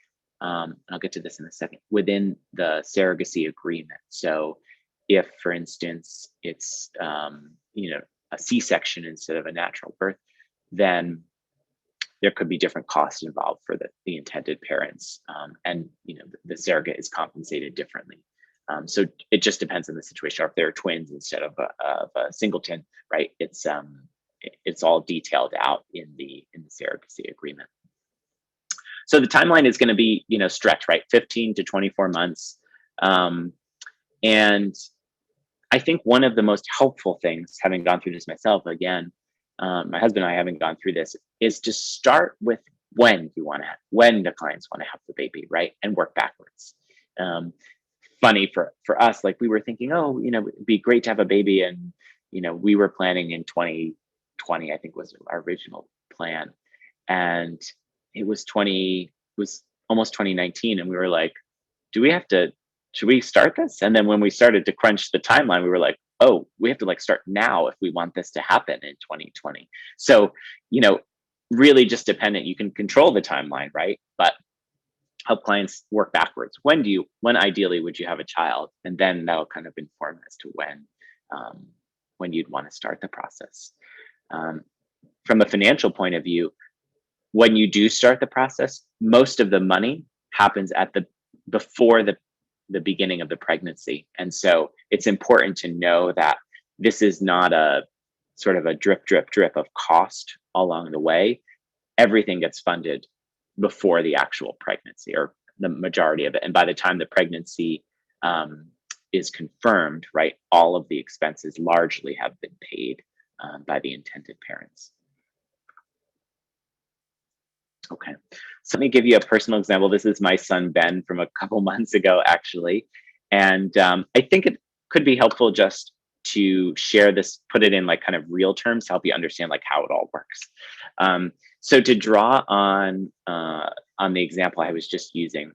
I'll get to this in a second, within the surrogacy agreement. So if, for instance, it's a C-section instead of a natural birth, then there could be different costs involved for the intended parents, and the surrogate is compensated differently. So it just depends on the situation. Or if they're twins instead of a singleton, right? It's all detailed out in the surrogacy agreement. So the timeline is going to be stretched, right? 15 to 24 months, and I think one of the most helpful things, having gone through this myself, again, my husband and I having gone through this, is to start with when the clients want to have the baby, right? And work backwards. Funny for us, like we were thinking, it'd be great to have a baby. And, we were planning in 2020, I think was our original plan. And it was almost 2019. And we were like, should we start this? And then when we started to crunch the timeline, we were like, oh, we have to start now if we want this to happen in 2020. So, really just dependent. You can control the timeline, right? But help clients work backwards. When ideally would you have a child? And then that'll kind of inform as to when you'd want to start the process. From a financial point of view, when you do start the process, most of the money happens before the beginning of the pregnancy. And so it's important to know that this is not a sort of a drip of cost along the way. Everything gets funded before the actual pregnancy, or the majority of it. And by the time the pregnancy is confirmed, right, all of the expenses largely have been paid by the intended parents. Okay, so let me give you a personal example. This is my son, Ben, from a couple months ago, actually. And I think it could be helpful just to share this, put it in kind of real terms to help you understand how it all works. So to draw on the example I was just using,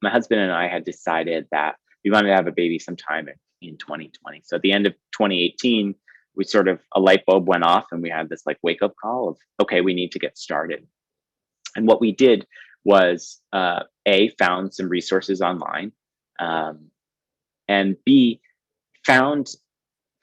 my husband and I had decided that we wanted to have a baby sometime in 2020. So at the end of 2018, we a light bulb went off and we had this wake up call of, okay, we need to get started. And what we did was found some resources online, and B, found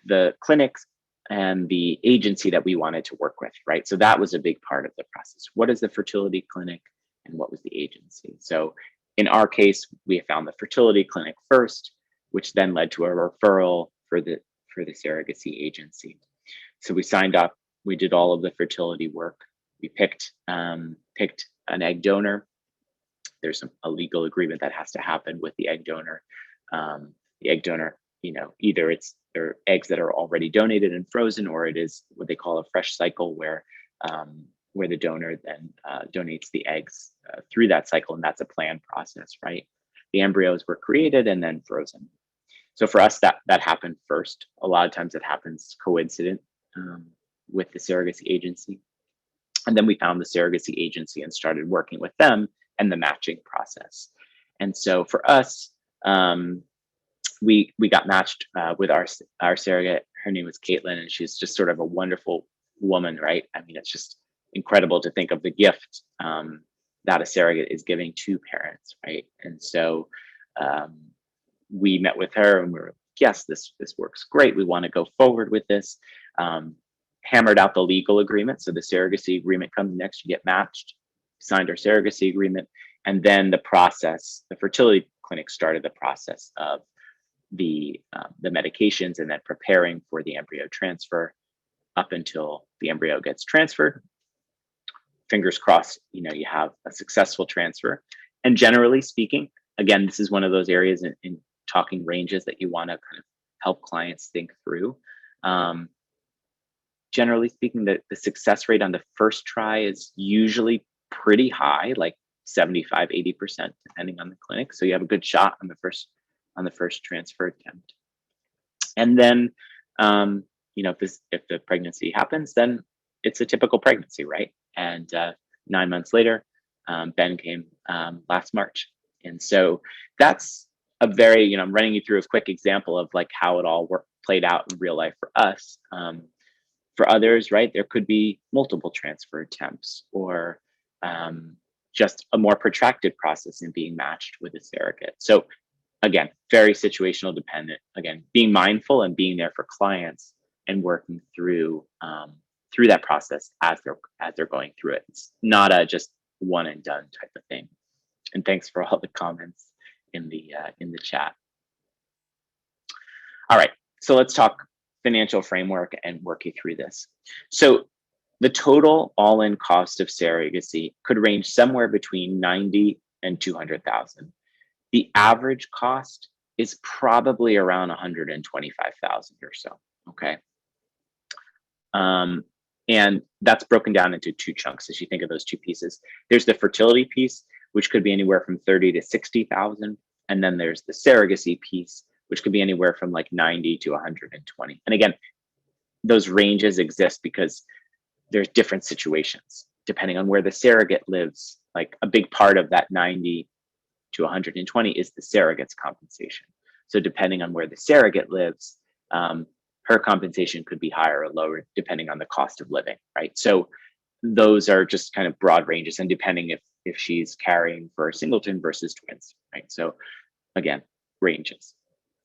the clinics and the agency that we wanted to work with, right? So that was a big part of the process. What is the fertility clinic and what was the agency? So in our case, we found the fertility clinic first, which then led to a referral for the surrogacy agency. So we signed up, we did all of the fertility work. We picked an egg donor. There's a legal agreement that has to happen with the egg donor. The egg donor, either they're eggs that are already donated and frozen, or it is what they call a fresh cycle, where the donor then donates the eggs through that cycle, and that's a planned process, right? The embryos were created and then frozen. So for us, that happened first. A lot of times it happens coincident with the surrogacy agency. And then we found the surrogacy agency and started working with them and the matching process. And so for us, we got matched with our surrogate. Her name was Caitlin, and she's just sort of a wonderful woman, right? I mean, it's just incredible to think of the gift that a surrogate is giving to parents, right? And so we met with her and we were like, yes, this works great. We want to go forward with this. Hammered out the legal agreement. So the surrogacy agreement comes next, you get matched, signed our surrogacy agreement. And then the fertility clinic started the process of the medications and then preparing for the embryo transfer up until the embryo gets transferred. Fingers crossed, you have a successful transfer. And generally speaking, again, this is one of those areas in talking ranges that you want to kind of help clients think through. Generally speaking, the success rate on the first try is usually pretty high, like 75, 80%, depending on the clinic. So you have a good shot on the first transfer attempt. And then, if the pregnancy happens, then it's a typical pregnancy, right? And 9 months later, Ben came last March. And so that's a very, I'm running you through a quick example of like how it all played out in real life for us. For others, right, there could be multiple transfer attempts or just a more protracted process in being matched with a surrogate. So again, very situational dependent. Again, being mindful and being there for clients and working through that process as they're going through it. It's not a just one and done type of thing. And thanks for all the comments in the chat. All right, so let's talk financial framework and work you through this. So the total all-in cost of surrogacy could range somewhere between 90 and 200,000. The average cost is probably around 125,000 or so. Okay. And that's broken down into two chunks as you think of those two pieces. There's the fertility piece, which could be anywhere from 30 to 60,000. And then there's the surrogacy piece, which could be anywhere from like 90 to 120. And again, those ranges exist because there's different situations depending on where the surrogate lives. Like a big part of that 90 to 120 is the surrogate's compensation. So depending on where the surrogate lives, her compensation could be higher or lower depending on the cost of living, right? So those are just kind of broad ranges, and depending if she's carrying for a singleton versus twins, right? So again, ranges.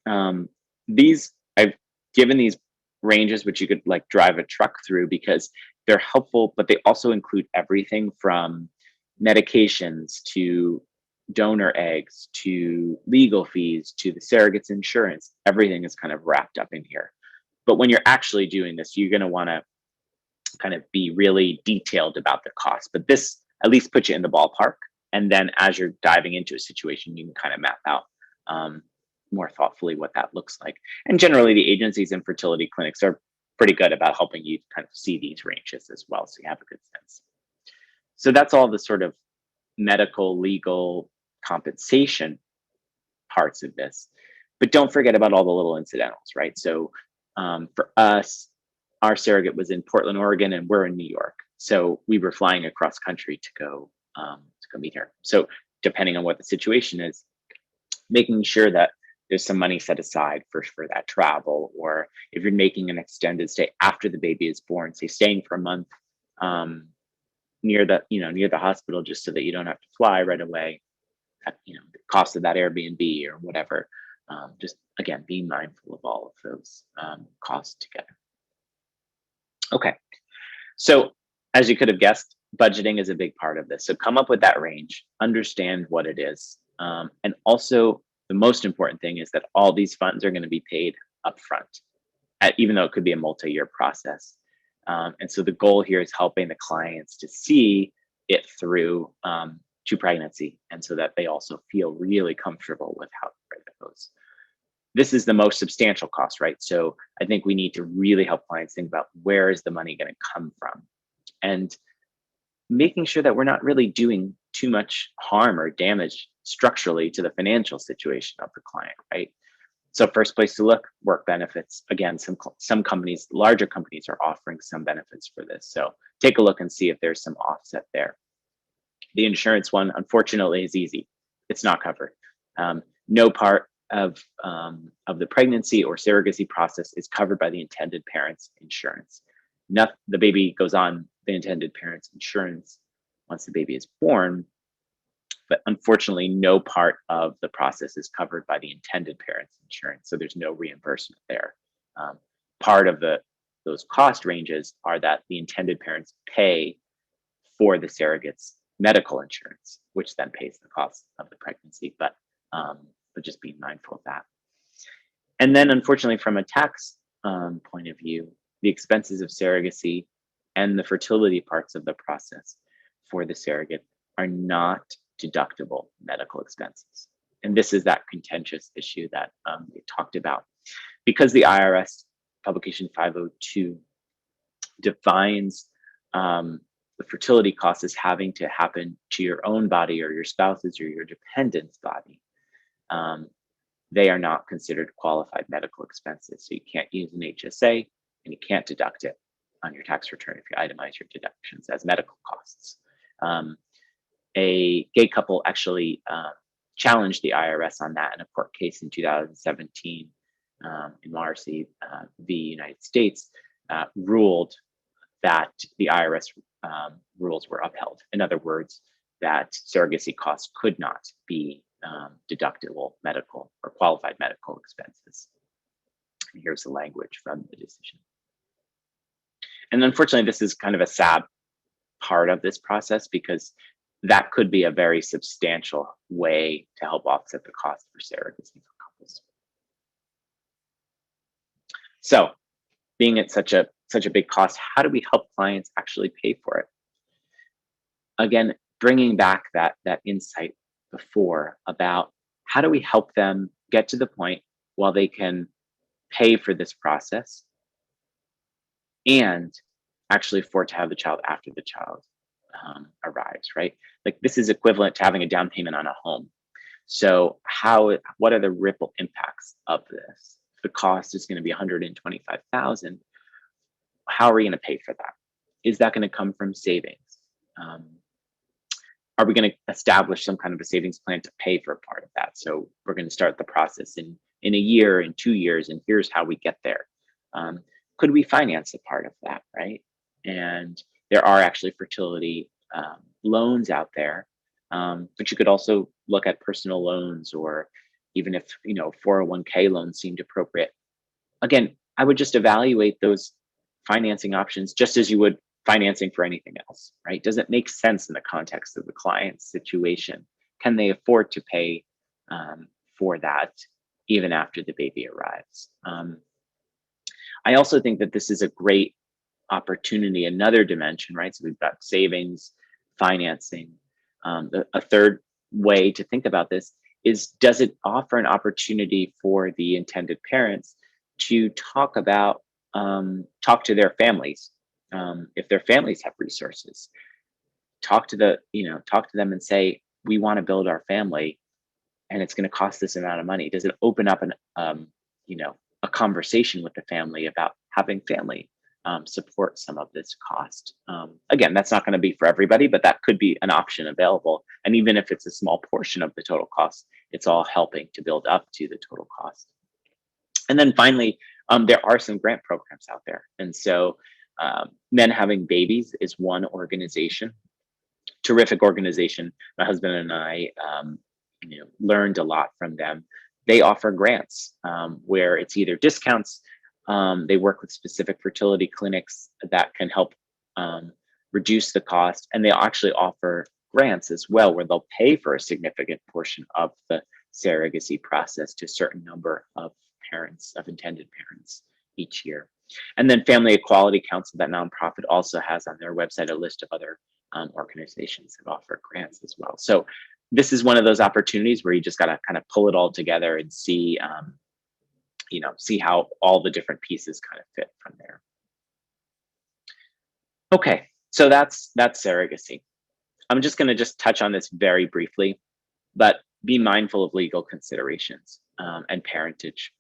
I've given these ranges which you could like drive a truck through because they're helpful, but they also include everything from medications to donor eggs to legal fees to the surrogate's insurance. Everything is kind of wrapped up in here. But when you're actually doing this, you're going to want to kind of be really detailed about the cost. But this at least puts you in the ballpark. And then as you're diving into a situation, you can kind of map out more thoughtfully what that looks like. And generally, the agencies and fertility clinics are pretty good about helping you kind of see these ranges as well, so you have a good sense. So that's all the sort of medical, legal, compensation parts of this. But don't forget about all the little incidentals, right? So for us, our surrogate was in Portland, Oregon, and we're in New York. So we were flying across country to go meet her. So depending on what the situation is, making sure that there's some money set aside for that travel, or if you're making an extended stay after the baby is born, say staying for a month near the hospital, just so that you don't have to fly right away at the cost of that Airbnb or whatever. just again, being mindful of all of those costs together. Okay, so as you could have guessed, budgeting is a big part of this. So come up with that range, understand what it is. And also the most important thing is that all these funds are going to be paid upfront, even though it could be a multi-year process. And so the goal here is helping the clients to see it through to pregnancy, and so that they also feel really comfortable with how it goes. This is the most substantial cost, right? So I think we need to really help clients think about where is the money going to come from, and making sure that we're not really doing too much harm or damage structurally to the financial situation of the client, right? So first place to look, work benefits. Again, some companies, larger companies, are offering some benefits for this. So take a look and see if there's some offset there. The insurance one, unfortunately, is easy. It's not covered. No part of the pregnancy or surrogacy process is covered by the intended parent's insurance. The baby goes on the intended parent's insurance once the baby is born, but unfortunately, no part of the process is covered by the intended parent's insurance, so there's no reimbursement there. Part of those cost ranges are that the intended parents pay for the surrogate's medical insurance, which then pays the cost of the pregnancy, but just be mindful of that. And then, unfortunately, from a tax point of view, the expenses of surrogacy and the fertility parts of the process for the surrogate are not deductible medical expenses. And this is that contentious issue that we talked about. Because the IRS publication 502 defines the fertility cost as having to happen to your own body or your spouse's or your dependent's body, they are not considered qualified medical expenses. So you can't use an HSA and you can't deduct it on your tax return if you itemize your deductions as medical costs. A gay couple actually challenged the IRS on that in a court case in 2017 in Marcy v. United States, ruled that the IRS rules were upheld. In other words, that surrogacy costs could not be deductible medical or qualified medical expenses. And here's the language from the decision. And unfortunately, this is kind of a sad part of this process because that could be a very substantial way to help offset the cost for surrogacy for couples. So, being at such a big cost, how do we help clients actually pay for it? Again, bringing back that insight before about how do we help them get to the point while they can pay for this process and actually afford to have the child after the child arrives, right? Like this is equivalent to having a down payment on a home. So what are the ripple impacts of this? If the cost is going to be $125,000, how are we going to pay for that? Is that going to come from savings? Are we going to establish some kind of a savings plan to pay for a part of that? So we're going to start the process in a year, in 2 years, and here's how we get there. Could we finance a part of that, right? And there are actually fertility loans out there, but you could also look at personal loans, or even if 401k loans seemed appropriate. Again, I would just evaluate those financing options just as you would financing for anything else, right? Does it make sense in the context of the client's situation? Can they afford to pay for that even after the baby arrives? I also think that this is a great opportunity, another dimension, right? So we've got savings, financing. A third way to think about this is, does it offer an opportunity for the intended parents to talk to their families, if their families have resources, talk to them and say, we want to build our family and it's going to cost this amount of money. Does it open up a conversation with the family about having family support some of this cost? Again, that's not going to be for everybody, but that could be an option available. And even if it's a small portion of the total cost, it's all helping to build up to the total cost. And then finally, there are some grant programs out there. And so Men Having Babies is one organization, terrific organization. My husband and I learned a lot from them. they offer grants where it's either discounts. They work with specific fertility clinics that can help reduce the cost, and they actually offer grants as well, where they'll pay for a significant portion of the surrogacy process to a certain number of parents, of intended parents each year. And then Family Equality Council, that nonprofit, also has on their website a list of other organizations that offer grants as well. So this is one of those opportunities where you just got to kind of pull it all together and see, see how all the different pieces kind of fit from there. Okay, so that's surrogacy. I'm just going to touch on this very briefly, but be mindful of legal considerations and parentage.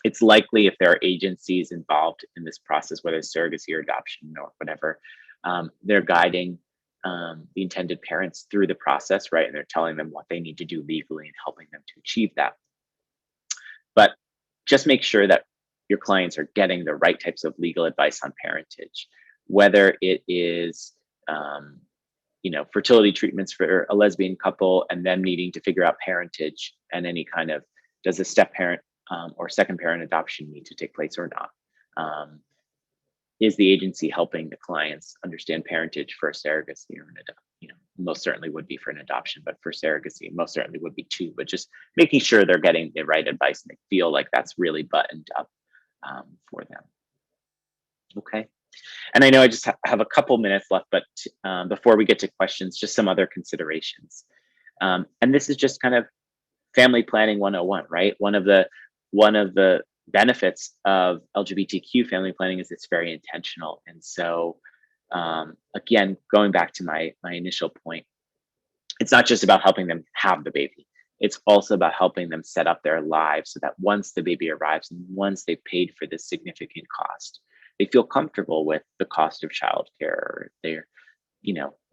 It's likely if there are agencies involved in this process, whether it's surrogacy or adoption or whatever, they're guiding the intended parents through the process, right? And they're telling them what they need to do legally and helping them to achieve that. But just make sure that your clients are getting the right types of legal advice on parentage, whether it is fertility treatments for a lesbian couple and them needing to figure out parentage, and any kind of, does a step parent or second parent adoption need to take place or not? Is the agency helping the clients understand parentage for surrogacy or an adoption? Most certainly would be for an adoption, but for surrogacy, most certainly would be too. But just making sure they're getting the right advice and they feel like that's really buttoned up for them. Okay. And I know I just have a couple minutes left, but before we get to questions, just some other considerations. And this is just kind of family planning 101, right? One of the benefits of LGBTQ family planning is it's very intentional. And so again, going back to my initial point, it's not just about helping them have the baby. It's also about helping them set up their lives so that once the baby arrives and once they've paid for this significant cost, they feel comfortable with the cost of childcare, or they're,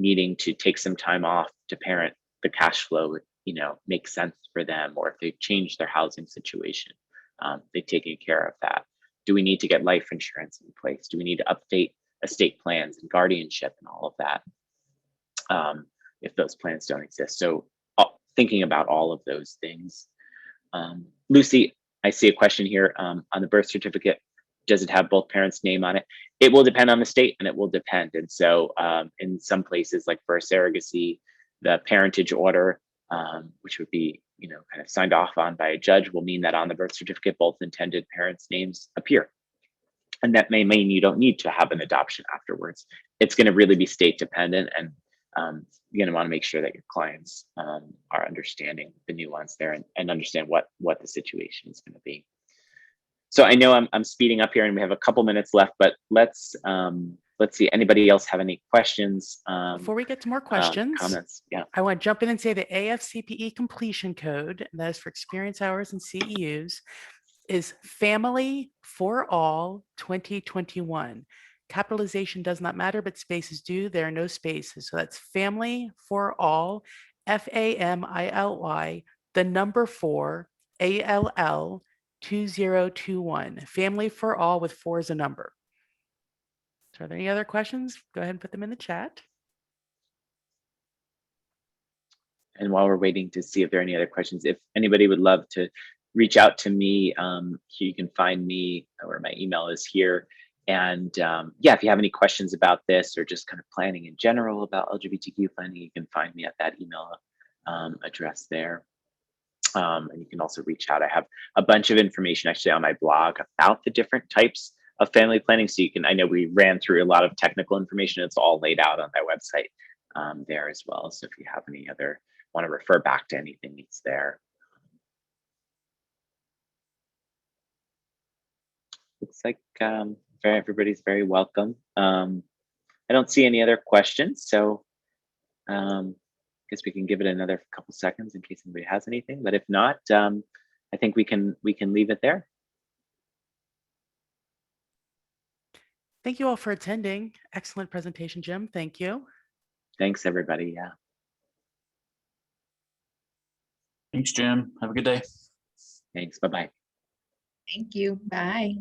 needing to take some time off to parent, the cash flow, makes sense for them, or if they've changed their housing situation, they've taken care of that. Do we need to get life insurance in place? Do we need to update estate plans and guardianship and all of that, if those plans don't exist? So thinking about all of those things. Lucy, I see a question here on the birth certificate. Does it have both parents' name on it? It will depend on the state, and it will depend. And so in some places, like for surrogacy, the parentage order, which would be, kind of signed off on by a judge, will mean that on the birth certificate, both intended parents' names appear. And that may mean you don't need to have an adoption afterwards. It's going to really be state dependent, and you're going to want to make sure that your clients are understanding the nuance there and understand what the situation is going to be. So I know I'm speeding up here and we have a couple minutes left, but let's see. Anybody else have any questions? Before we get to more questions, comments? Yeah. I want to jump in and say the AFCPE completion code, and that is for experience hours and CEUs, is Family for All 2021. Capitalization does not matter, but spaces do. There are no spaces. So that's Family for All, FAMILY, the number 4, ALL 2021. Family for All with 4 as a number. So are there any other questions? Go ahead and put them in the chat. And while we're waiting to see if there are any other questions, if anybody would love to reach out to me, you can find me, or my email is here. And if you have any questions about this or just kind of planning in general about LGBTQ planning, you can find me at that email address there. And you can also reach out. I have a bunch of information actually on my blog about the different types of family planning. So you can, I know we ran through a lot of technical information. It's all laid out on my website there as well. So if you have any other, want to refer back to anything, it's there. Looks like everybody's very welcome. I don't see any other questions, so I guess we can give it another couple seconds in case anybody has anything. But if not, I think we can leave it there. Thank you all for attending. Excellent presentation, Jim. Thank you. Thanks, everybody. Yeah. Thanks, Jim. Have a good day. Thanks. Bye-bye. Thank you. Bye.